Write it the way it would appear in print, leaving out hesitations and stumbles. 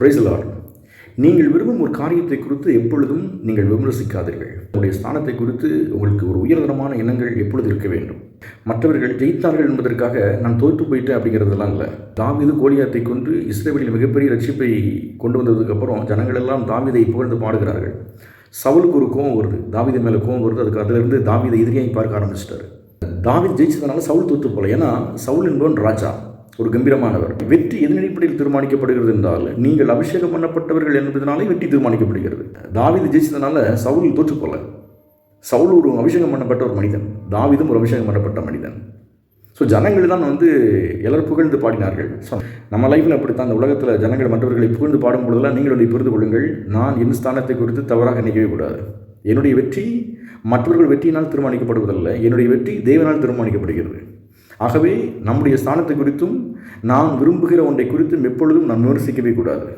Praise the Lord. நீங்கள் விரும்பும் ஒரு காரியத்தை குறித்து எப்பொழுதும் நீங்கள் விமர்சிக்காதீர்கள். உங்களுடைய ஸ்தானத்தை குறித்து உங்களுக்கு ஒரு உயர்தரமான எண்ணங்கள் எப்பொழுது இருக்க வேண்டும். மற்றவர்கள் ஜெயித்தார்கள் என்பதற்காக நான் தோற்று போயிட்டேன் அப்படிங்கிறதெல்லாம் இல்லை. தாவீது கோலியாத்தை கொண்டு இஸ்ரவேலில் மிகப்பெரிய ரட்சிப்பை கொண்டு வந்ததுக்கப்புறம் ஜனங்கள் எல்லாம் தாவீதை புகழ்ந்து பாடுகிறார்கள். சவுலுக்கு ஒரு கோபம் வருது, தாவீது மேலே கோபம் வருது. அதுக்கு அதிலிருந்து தாவீதை எதிரியாகி பார்க்க ஆரம்பிச்சிட்டாரு. தாவீது ஜெயிச்சதுனால சவுல் தோற்று போல. ஏன்னா சவுல் என்பவன் ராஜா, ஒரு கம்பீரமானவர். வெற்றி எதன் அடிப்படையில் தீர்மானிக்கப்படுகிறது என்றால் நீங்கள் அபிஷேகம் பண்ணப்பட்டவர்கள் என்பதனாலே வெற்றி தீர்மானிக்கப்படுகிறது. தாவீது ஜெயிச்சதுனால சவுல் தோற்று போல. சவுல் ஒரு அபிஷேகம் பண்ணப்பட்ட ஒரு மனிதன், தாவீதும் ஒரு அபிஷேகம் பண்ணப்பட்ட மனிதன். ஸோ ஜனங்கள் தான் எல்லாரும் புகழ்ந்து பாடினார்கள். ஸோ நம்ம லைஃப்பில் அப்படித்தான். அந்த உலகத்தில் ஜனங்கள் மற்றவர்களை புகழ்ந்து பாடும் பொழுதெல்லாம் நீங்கள் புரிந்து கொள்ளுங்கள், நான் என் ஸ்தானத்தை குறித்து தவறாக நினைக்கவே கூடாது. என்னுடைய வெற்றி மற்றவர்கள் வெற்றியினால் தீர்மானிக்கப்படுவதில்லை, என்னுடைய வெற்றி தேவனால் தீர்மானிக்கப்படுகிறது. ஆகவே நம்முடைய ஸ்தானத்தை குறித்தும் நான் விரும்புகிற ஒன்றை குறித்தும் எப்பொழுதும் நாம் விமர்சிக்கவே கூடாது.